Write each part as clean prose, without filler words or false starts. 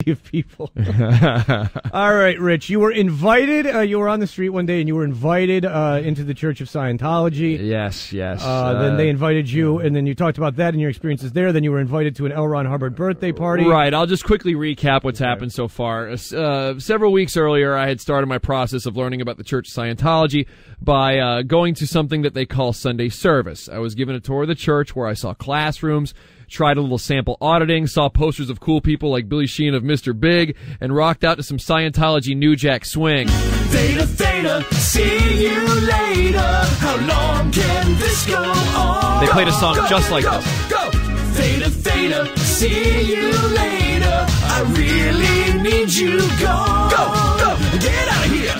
of people. All right, Rich, you were invited. You were on the street one day, and you were invited into the Church of Scientology. Yes. Then they invited you, and then you talked about that and your experiences there. Then you were invited to an L. Ron Hubbard birthday party. Right. I'll just quickly recap what's happened so far. Several weeks earlier, I had started my process of learning about the Church of Scientology by going to something that they call Sunday service. I was given a tour of the church where I saw classrooms, tried a little sample auditing, saw posters of cool people like Billy Sheehan of Mr. Big, and rocked out to some Scientology New Jack Swing. Theta, theta, see you later. How long can this go on? They played a song just like this. Go! Theta, theta, see you later. I really need you gone. Go! Get out of here!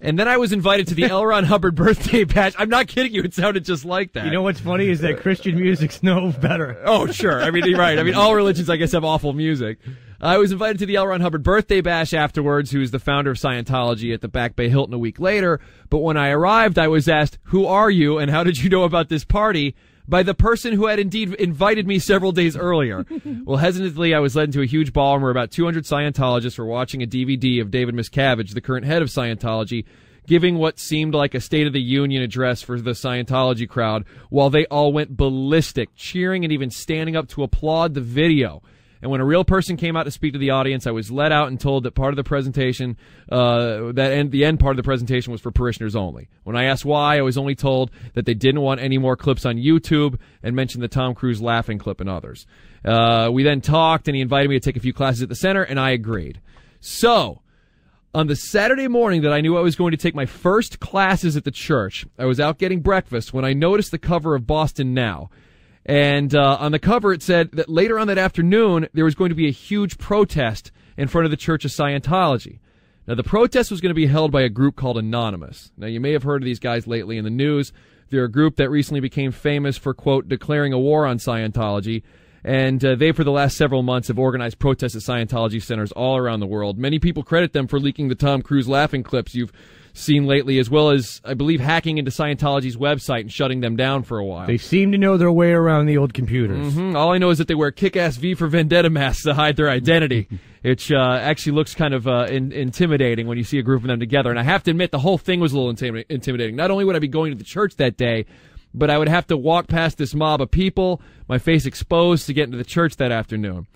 And then I was invited to the L. Ron Hubbard birthday bash. I'm not kidding you. It sounded just like that. You know what's funny is that Christian music's no better. Oh, sure. I mean, you're right. I mean, all religions, I guess, have awful music. I was invited to the L. Ron Hubbard birthday bash afterwards, who's the founder of Scientology, at the Back Bay Hilton a week later. But when I arrived, I was asked, "Who are you and how did you know about this party?" by the person who had indeed invited me several days earlier. Well, hesitantly, I was led into a huge ballroom where about 200 Scientologists were watching a DVD of David Miscavige, the current head of Scientology, giving what seemed like a State of the Union address for the Scientology crowd, while they all went ballistic, cheering and even standing up to applaud the video. And when a real person came out to speak to the audience, I was let out and told that part of the presentation, the end part of the presentation was for parishioners only. When I asked why, I was only told that they didn't want any more clips on YouTube and mentioned the Tom Cruise laughing clip and others. We then talked, and he invited me to take a few classes at the center, and I agreed. So, on the Saturday morning that I knew I was going to take my first classes at the church, I was out getting breakfast when I noticed the cover of Boston Now. And on the cover, it said that later on that afternoon, there was going to be a huge protest in front of the Church of Scientology. Now, the protest was going to be held by a group called Anonymous. Now, you may have heard of these guys lately in the news. They're a group that recently became famous for, quote, declaring a war on Scientology. And they, for the last several months, have organized protests at Scientology centers all around the world. Many people credit them for leaking the Tom Cruise laughing clips you've seen lately, as well as, I believe, hacking into Scientology's website and shutting them down for a while. They seem to know their way around the old computers. Mm-hmm. All I know is that they wear kick-ass V for Vendetta masks to hide their identity, which actually looks kind of intimidating when you see a group of them together. And I have to admit, the whole thing was a little intimidating. Not only would I be going to the church that day, but I would have to walk past this mob of people, my face exposed, to get into the church that afternoon.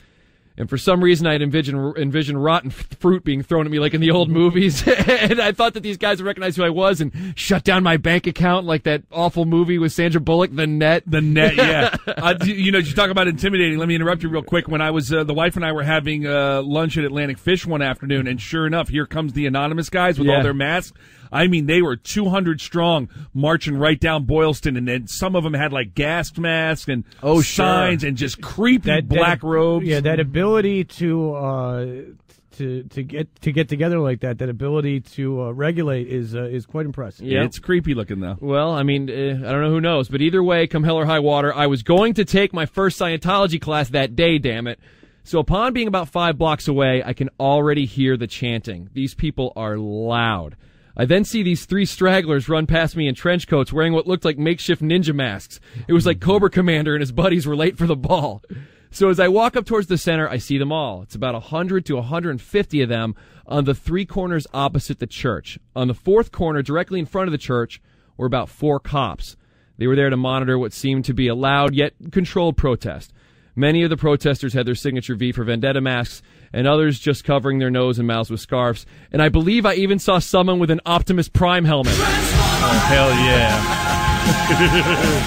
And for some reason, I'd envision rotten fruit being thrown at me like in the old movies. And I thought that these guys would recognize who I was and shut down my bank account like that awful movie with Sandra Bullock, The Net. The Net, yeah. You talk about intimidating. Let me interrupt you real quick. When I was, the wife and I were having lunch at Atlantic Fish one afternoon, and sure enough, here comes the Anonymous guys with all their masks. I mean, they were 200 strong, marching right down Boylston, and then some of them had like gas masks and signs and just creepy black robes. Yeah, that ability to get together like that, that ability to regulate is quite impressive. Yeah, it's creepy looking though. Well, I mean, I don't know, who knows, but either way, come hell or high water, I was going to take my first Scientology class that day. Damn it! So upon being about 5 blocks away, I can already hear the chanting. These people are loud. I then see these 3 stragglers run past me in trench coats wearing what looked like makeshift ninja masks. It was like Cobra Commander and his buddies were late for the ball. So as I walk up towards the center, I see them all. It's about 100 to 150 of them on the 3 corners opposite the church. On the 4th corner, directly in front of the church, were about 4 cops. They were there to monitor what seemed to be a loud yet controlled protest. Many of the protesters had their signature V for Vendetta masks, and others just covering their nose and mouths with scarves. And I believe I even saw someone with an Optimus Prime helmet. Oh, hell yeah.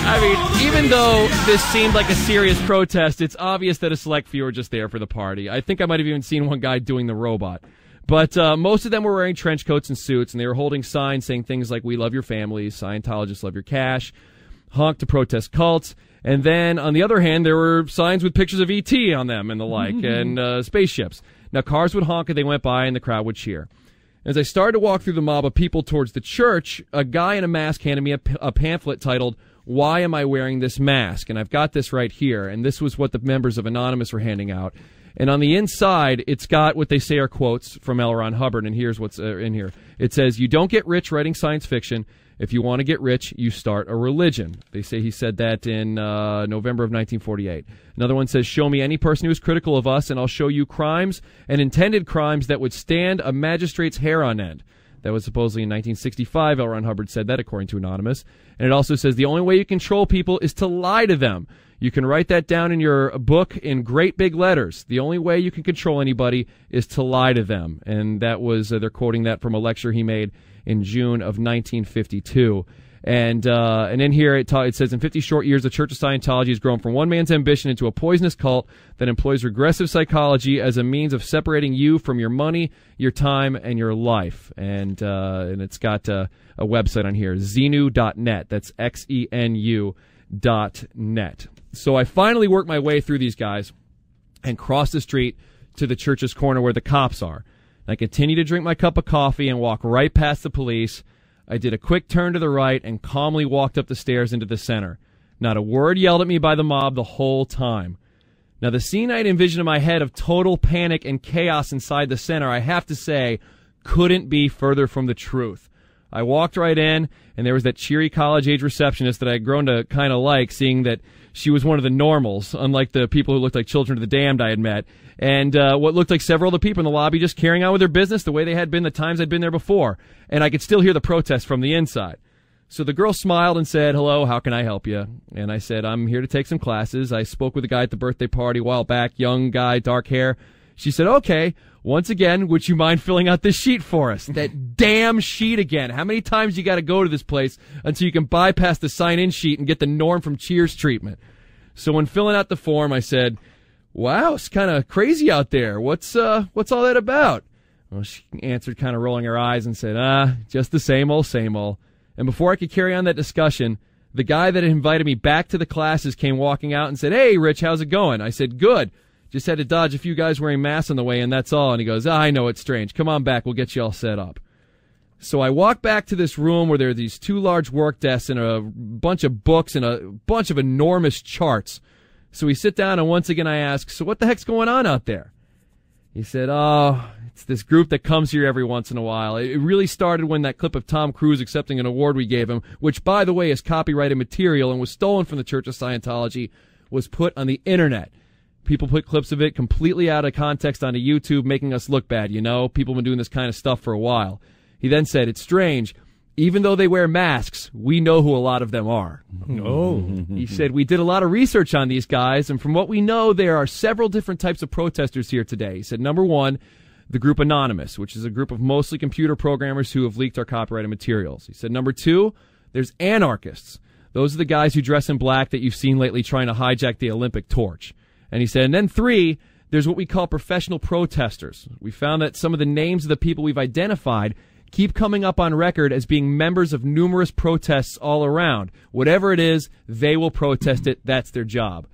I mean, even though this seemed like a serious protest, it's obvious that a select few were just there for the party. I think I might have even seen one guy doing the robot. But most of them were wearing trench coats and suits, and they were holding signs saying things like, "We love your families," "Scientologists love your cash," "Honk to protest cults." And then, on the other hand, there were signs with pictures of E.T. on them and the like, and spaceships. Now, cars would honk as they went by, and the crowd would cheer. As I started to walk through the mob of people towards the church, a guy in a mask handed me a pamphlet titled, "Why Am I Wearing This Mask?" And I've got this right here, and this was what the members of Anonymous were handing out. And on the inside, it's got what they say are quotes from L. Ron Hubbard, and here's what's in here. It says, "You don't get rich writing science fiction. If you want to get rich, you start a religion. They say he said that in November of 1948. Another one says, show me any person who is critical of us, and I'll show you crimes and intended crimes that would stand a magistrate's hair on end. That was supposedly in 1965. L. Ron Hubbard said that, according to Anonymous. And it also says the only way you control people is to lie to them. You can write that down in your book in great big letters. The only way you can control anybody is to lie to them. And that was, they're quoting that from a lecture he made in June of 1952. And in here it says, in 50 short years, the Church of Scientology has grown from one man's ambition into a poisonous cult that employs regressive psychology as a means of separating you from your money, your time, and your life. And it's got a website on here, xenu.net. That's XENU.net. So I finally worked my way through these guys and crossed the street to the church's corner where the cops are. I continued to drink my cup of coffee and walk right past the police. I did a quick turn to the right and calmly walked up the stairs into the center. Not a word yelled at me by the mob the whole time. Now, the scene I'd envisioned in my head of total panic and chaos inside the center, I have to say, couldn't be further from the truth. I walked right in, and there was that cheery college-age receptionist that I had grown to kind of like, seeing that she was one of the normals, unlike the people who looked like children of the damned I had met, and what looked like several other people in the lobby just carrying on with their business the way they had been the times I'd been there before, and I could still hear the protest from the inside. So the girl smiled and said, hello, how can I help you? And I said, I'm here to take some classes. I spoke with a guy at the birthday party a while back, young guy, dark hair. She said, okay, once again, would you mind filling out this sheet for us? That damn sheet again. How many times you got to go to this place until you can bypass the sign-in sheet and get the Norm from Cheers treatment? So when filling out the form, I said, wow, it's kind of crazy out there. What's all that about? Well, she answered, kind of rolling her eyes, and said, just the same old, same old. And before I could carry on that discussion, the guy that had invited me back to the classes came walking out and said, hey, Rich, how's it going? I said, good. Just had to dodge a few guys wearing masks on the way, and that's all. And he goes, I know, it's strange. Come on back. We'll get you all set up. So I walk back to this room where there are these two large work desks and a bunch of books and a bunch of enormous charts. So we sit down, and once again I ask, so what the heck's going on out there? He said, oh, it's this group that comes here every once in a while. It really started when that clip of Tom Cruise accepting an award we gave him, which, by the way, is copyrighted material and was stolen from the Church of Scientology, was put on the Internet. People put clips of it completely out of context onto YouTube, making us look bad, you know? People have been doing this kind of stuff for a while. He then said, it's strange. Even though they wear masks, we know who a lot of them are. Oh. He said, we did a lot of research on these guys, and from what we know, there are several different types of protesters here today. He said, number one, the group Anonymous, which is a group of mostly computer programmers who have leaked our copyrighted materials. He said, number two, there's anarchists. Those are the guys who dress in black that you've seen lately trying to hijack the Olympic torch. And he said, and then three, there's what we call professional protesters. We found that some of the names of the people we've identified keep coming up on record as being members of numerous protests all around. Whatever it is, they will protest it. That's their job.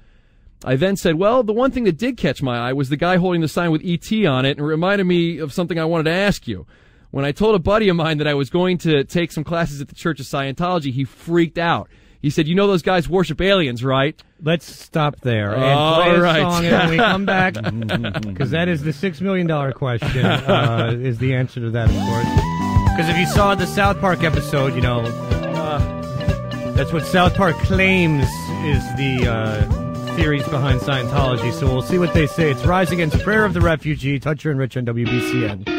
I then said, well, the one thing that did catch my eye was the guy holding the sign with E.T. on it, and it reminded me of something I wanted to ask you. When I told a buddy of mine that I was going to take some classes at the Church of Scientology, he freaked out. He said, you know those guys worship aliens, right? Let's stop there and play a song, and when we come back, because that is the $6 million question, is the answer to that, of course. Because if you saw the South Park episode, you know, that's what South Park claims is the theories behind Scientology. So we'll see what they say. It's Rise Against Prayer of the Refugee. Toucher and Rich on WBCN.